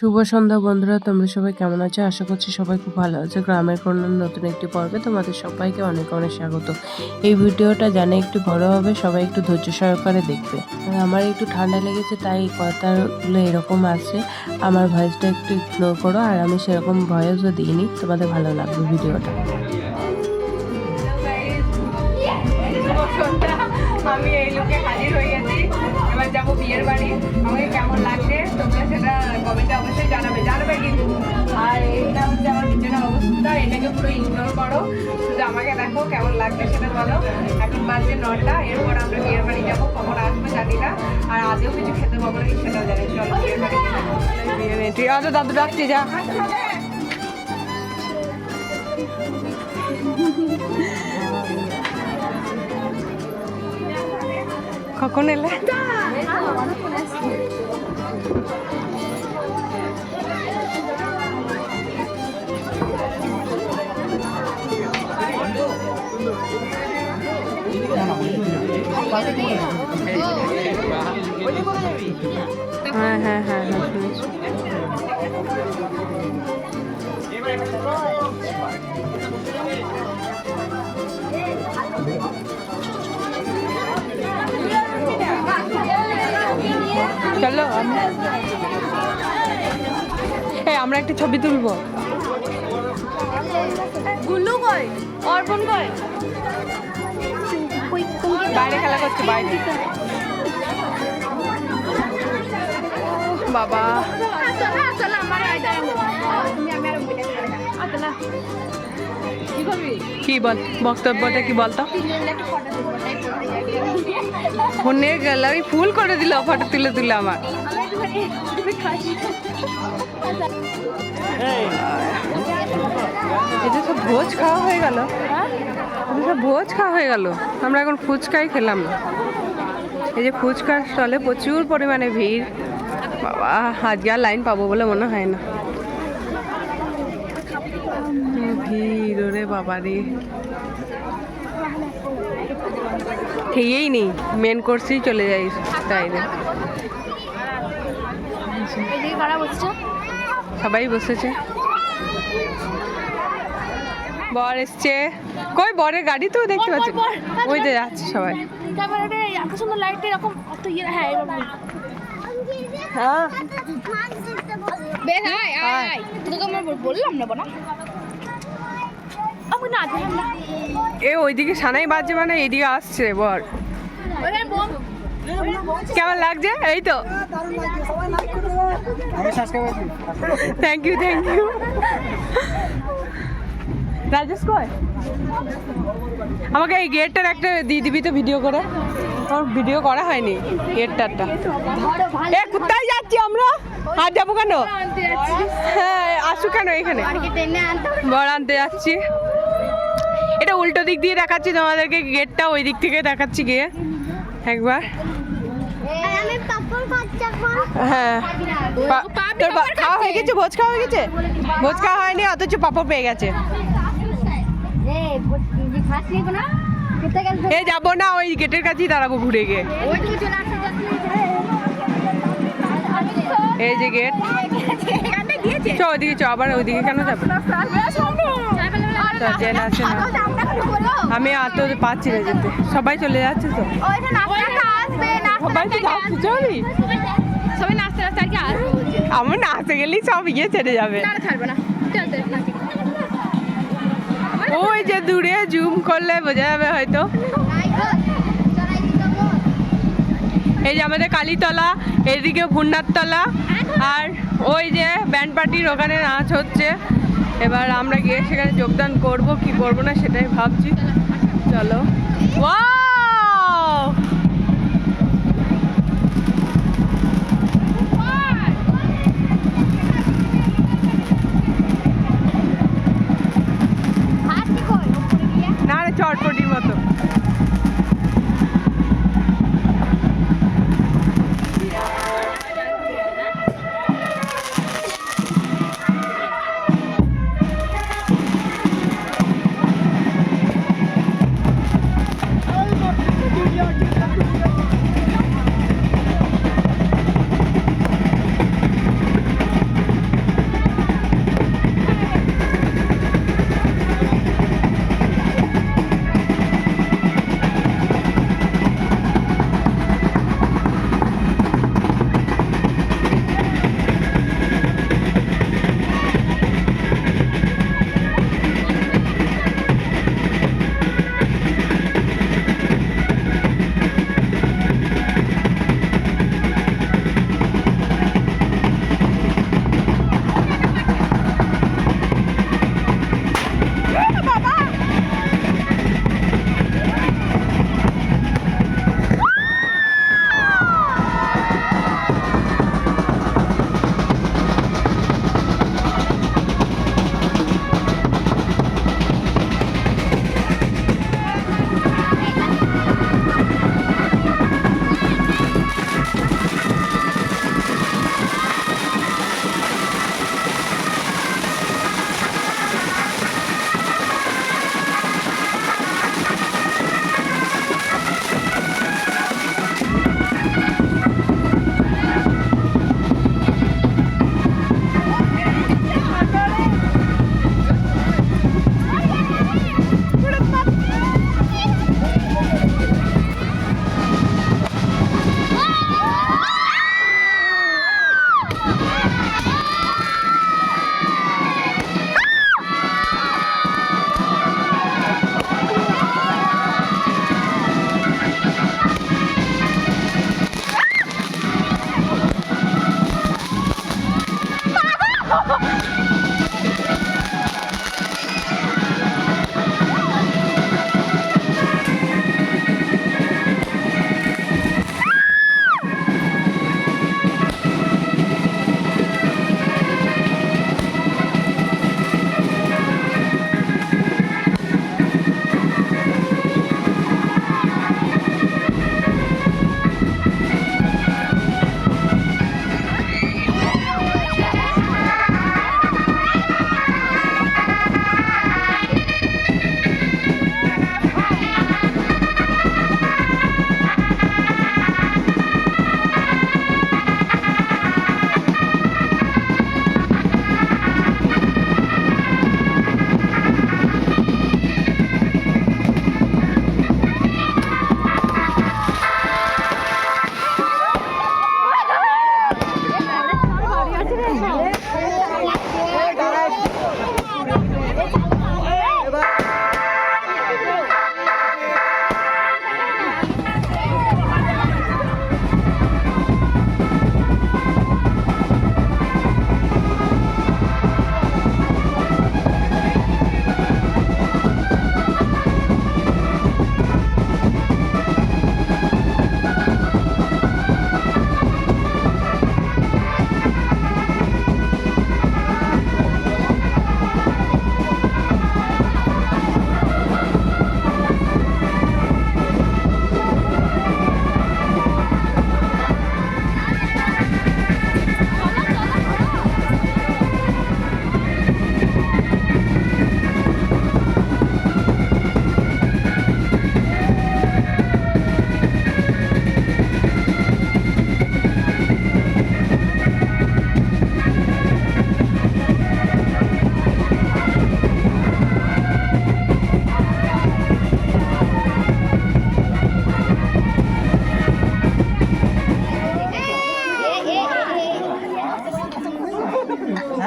শুভ সন্ধ্যা বন্ধুরা, তোমরা সবাই কেমন আছো? আশা করছি সবাই খুব ভালো আছে। গ্রামের কন্যার নতুন একটি পর্বে তোমাদের সবাইকে অনেক অনেক স্বাগত। এই ভিডিওটা জানে একটু বড় হবে, সবাই একটু ধৈর্য সহকারে দেখবে। আর আমার একটু ঠান্ডা লেগেছে, তাই কথাগুলো এরকম আছে। আমার ভয়েসটা একটু ইগনোর করো, আর আমি সেরকম ভয়েসও দিইনি, তোমাদের ভালো লাগবে ভিডিওটা। আমি এই লোকে হাজির হয়ে গেছি। এবার যাবো বিয়ের বাড়ি। আমাকে কেমন লাগছে তোমরা সেটা কমেন্টে অবশ্যই জানাবে কিন্তু। আর এটা হচ্ছে আমার বিছানার অবস্থা, এটাকে পুরো ইগনোর করো, শুধু আমাকে দেখো কেমন লাগছে সেটা বলো। এখন বাজে 9টা, এরপর আমরা বিয়ের বাড়ি যাবো, কখন আসবে জানি না, আর আজও কিছু খেতে পাবো নাকি সেটাও জানি। চলো বিয়ের বাড়ি। ঠিক আছে দাদু, ডাকছি যা। কখন এলে? হ্যাঁ হ্যাঁ হ্যাঁ হ্যাঁ শুনেছি। চলো আমরা একটা ছবি তুলবো। গুল্লু কই, অর্পণ কই? বাইরে খেলা করছে, বাইরে। বাবা কি বল, বক্তব্যটা কি বলতো? ফোনে গ্যালারি ফুল করে দিল ফটো তুলে তুলে আমার। এটা সব ভোজ খাওয়া হয়ে গেল, সব ভোজ খাওয়া হয়ে গেল। আমরা এখন ফুচকাই খেলাম না। এই যে ফুচকার স্টলে প্রচুর পরিমাণে ভিড়। বাবা আজকে আর লাইন পাবো বলে মনে হয় না। ভিড় রে বাবা রে, খেয়েই নেই, মেন কোর্সেই চলে যাই তাই না। সবাই বসেছে, বর এসছে। কই বরের গাড়ি তো দেখতে পাচ্ছি, ওই যে যাচ্ছে সবাই। এ ওইদিকে সানাই বাজছে, মানে এইদিকে আসছে বর। কেমন লাগছে? এই তো thank you thank you. Rajesh কয় আমাকে এই গেটটার একটা দিয়ে দিবি তো ভিডিও করে। আমার ভিডিও করা হয়নি গেটটারটা। এ কোথায় যাচ্ছি আমরা? আর যাবো কেন? হ্যাঁ আসু কেন এখানে? বর আনতে যাচ্ছি। এটা উল্টো দিক দিয়ে দেখাচ্ছি তোমাদেরকে, গেটটা ওই দিক থেকে দেখাচ্ছি গিয়ে একবার। হ্যাঁ তোর খাওয়া হয়ে গেছে? ভোজ খাওয়া হয়ে গেছে? ভোজ খাওয়া হয়নি অথচ পাপড় পেয়ে গেছে। এ যাবো না, ওই গেটের কাছেই দাঁড়াবো ঘুরে গিয়ে। এই যে গেট, চ ওইদিকে চ। আবার ওইদিকে কেন যাবো? আছে না, আমি এত পাচ্ছি না যেতে। সবাই চলে যাচ্ছে তো, সবাই তো যাচ্ছে। চলি আমার নাচতে গেলেই সব ইয়ে ছেড়ে যাবে। ওই যে দূরে জুম করলে বোঝা যাবে হয়তো। এই যে আমাদের কালীতলা, এইদিকে ভুন্নারতলা, আর ওই যে ব্যান্ড পার্টির ওখানে নাচ হচ্ছে। এবার আমরা গিয়ে সেখানে যোগদান করব কি করব না সেটাই ভাবছি। চলো। ওয়াও না রে, চটপটির মতো।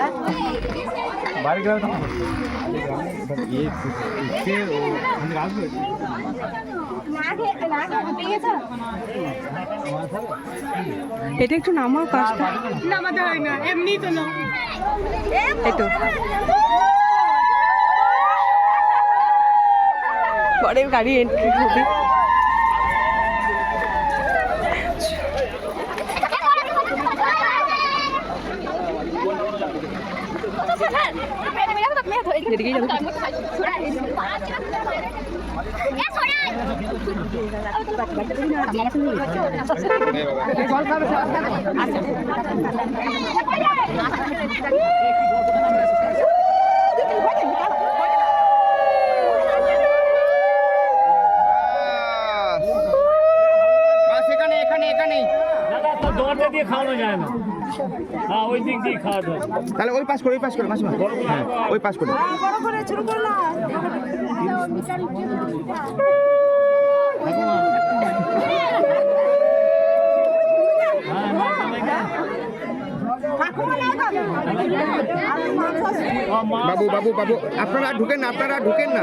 बाहर गया था ये इससे वो अंदर आ गए এটা একটু নামাও কাজটা নামাতে হয় না এমনি তো না এতো পরের গাড়ি এন্ট্রি হবে দরজা দিয়ে খাওয়ানো যায় না হ্যাঁ ওই দিক দিয়ে খাওয়া যায় তাহলে ওই পাস করে মাসিমা হ্যাঁ ওই পাস করে বাবু বাবু বাবু আপনারা ঢুকেন না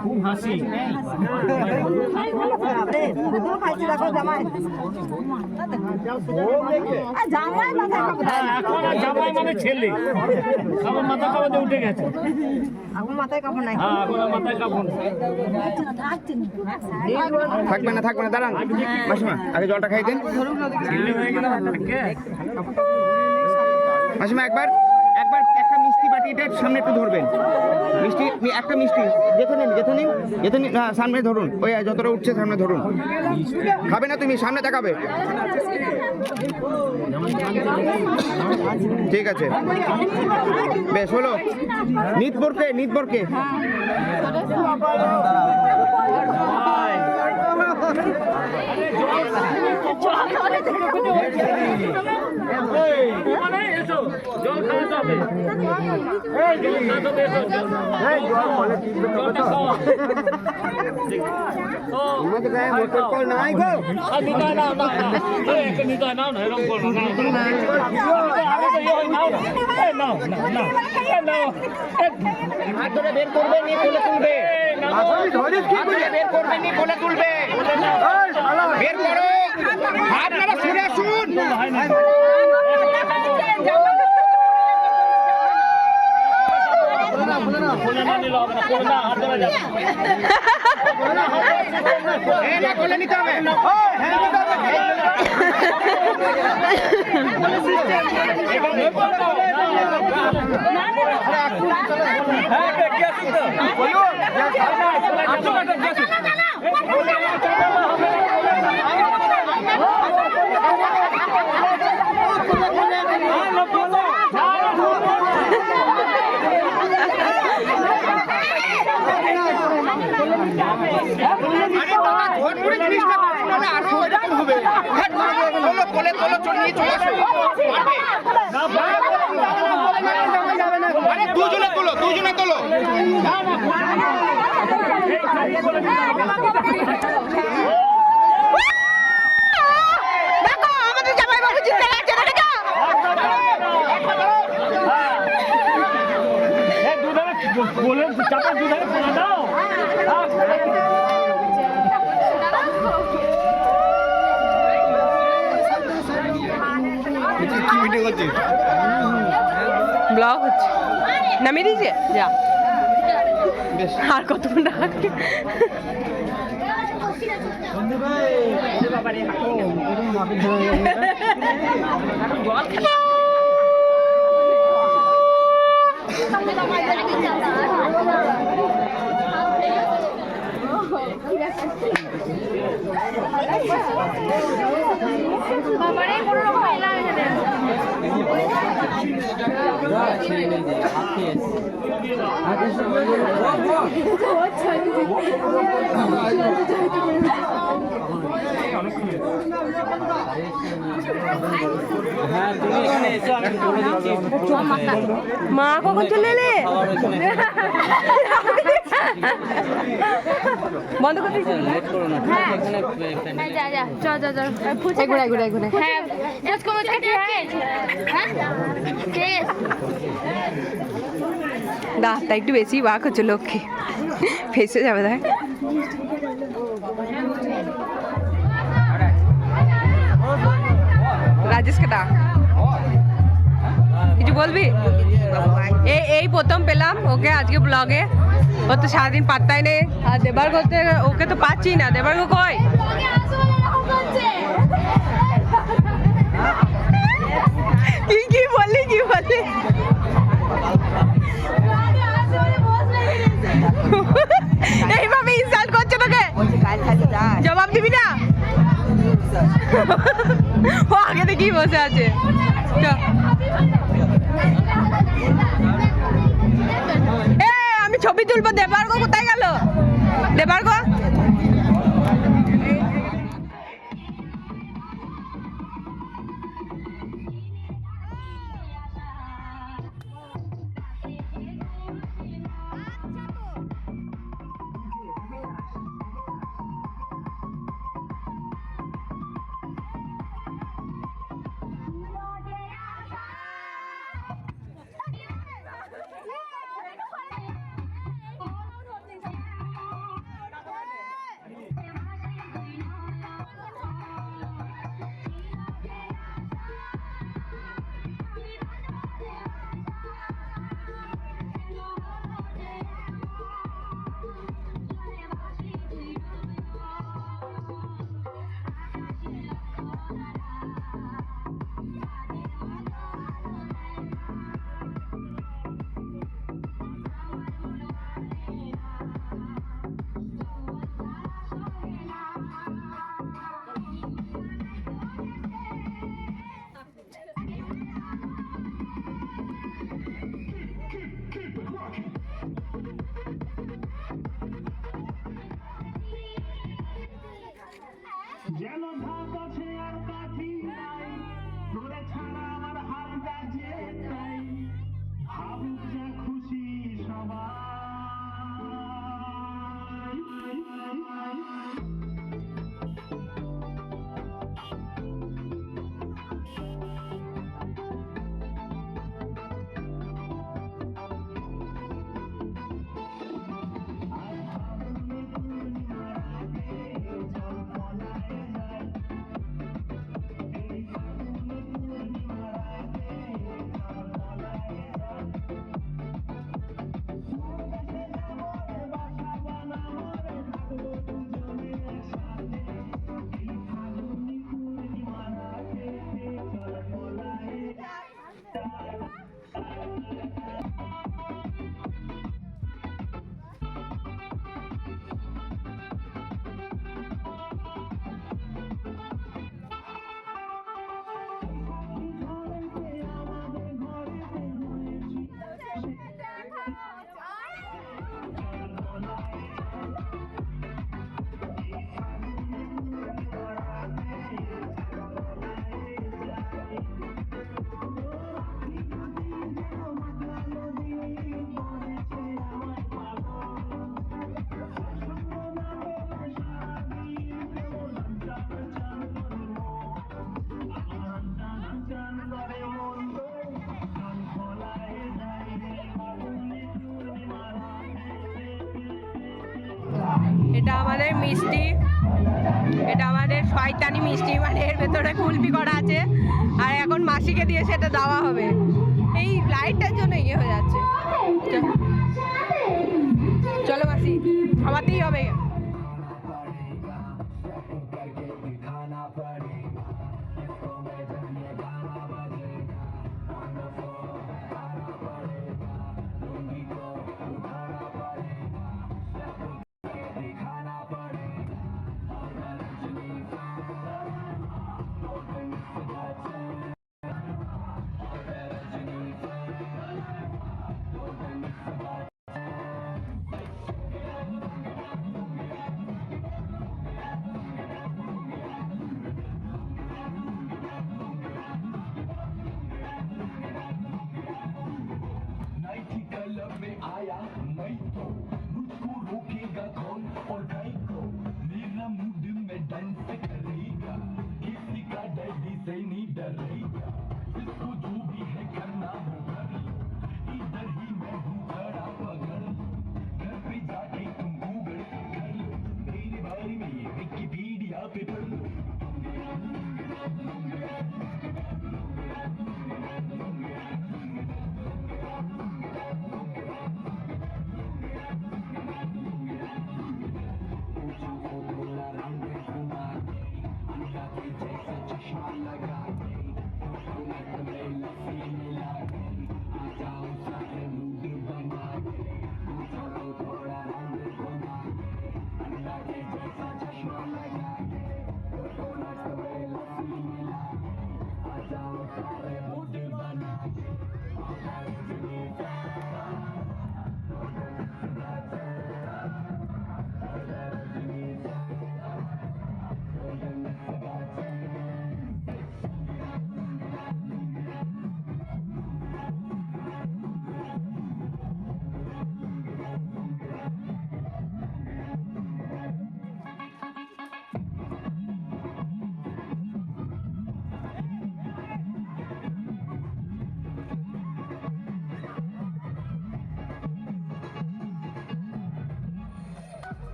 খুব হাসি জামাই মানে ছেলে আমার মাথা কাপড়ে উঠে গেছে মাথায় কাপড় নাই হ্যাঁ মাথায় কাপড় থাকবে না দাঁড়ান মাসিমা আগে জলটা খাই দেন মাসিমা একবার একটা মিষ্টি বাটিটার সামনে একটু ধরবেন একটা মিষ্টি গেথে নিন হ্যাঁ সামনে ধরুন ওই যতটা উঠছে সামনে ধরুন খাবে না তুমি সামনে তাকাবে ঠিক আছে বেশ হলো নিত বরকে জল খাওয়া যাবে হাত ধরে বের করবে নি কোলে তুলবে বের করো হাত নাড়া সরে আসুন কোলে নিতে হবে দুজনে তোলো বলে চাপা দুধারে ফোনা দাও ব্লগ হচ্ছে নামিয়ে দিয়েছে যা আর কতক্ষণ রাখবে মা কখন চলে এলে? বন্ধ করতে দাঁতটা একটু বেশি বাক হচ্ছে, লক্ষ্মী ফেসে যাবে। দেখ রাজেশকে ডাক, কিছু বলবি? এই প্রথম পেলাম ওকে আজকে ব্লগে। ও তো সারাদিন পাত্তাই নেই। আর দেবার করতে ওকে তো পাচ্ছি না। দেবার কই? কি বললি? এইভাবে ইনসাল্ট করছে তোকে, জবাব দিবি না? ও আগে থেকেই বসে আছে। আমি ছবি তুলবো। দেবার্গ কোথায় গেল? দেবার্গ যেন ধাপ আছে আর কাঠি নাই, তোরে ছাড়া আমার হাত কাছে তাই ভাবুক যা খুশি সবাই। এটা আমাদের মিষ্টি, এটা আমাদের শয়তানি মিষ্টি, মানে এর ভেতরে কুলপি করা আছে। আর এখন মাসিকে দিয়ে সেটা দেওয়া হবে। এই লাইটটার জন্য ইয়ে হয়ে যাচ্ছে। চলো মাসি, খাওয়াতেই হবে।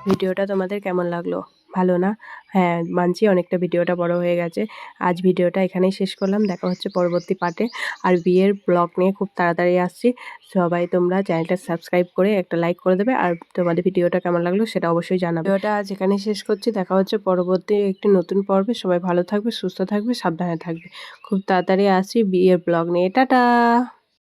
ভিডিওটা তোমাদের কেমন লাগলো? ভালো না? হ্যাঁ, মানছি অনেকটা ভিডিওটা বড় হয়ে গেছে। আজ ভিডিওটা এখানেই শেষ করলাম। দেখা হচ্ছে পরবর্তী পার্টে। আর বিয়ের ব্লগ নিয়ে খুব তাড়াতাড়ি আসছি। সবাই তোমরা চ্যানেলটা সাবস্ক্রাইব করে একটা লাইক করে দেবে। আর তোমাদের ভিডিওটা কেমন লাগলো সেটা অবশ্যই জানাবে। ভিডিওটা আজ এখানেই শেষ করছি। দেখা হচ্ছে পরবর্তী একটি নতুন পর্বে। সবাই ভালো থাকবে, সুস্থ থাকবে, সাবধানে থাকবে। খুব তাড়াতাড়ি আসছি বিয়ের ব্লগ নিয়ে। টাটা!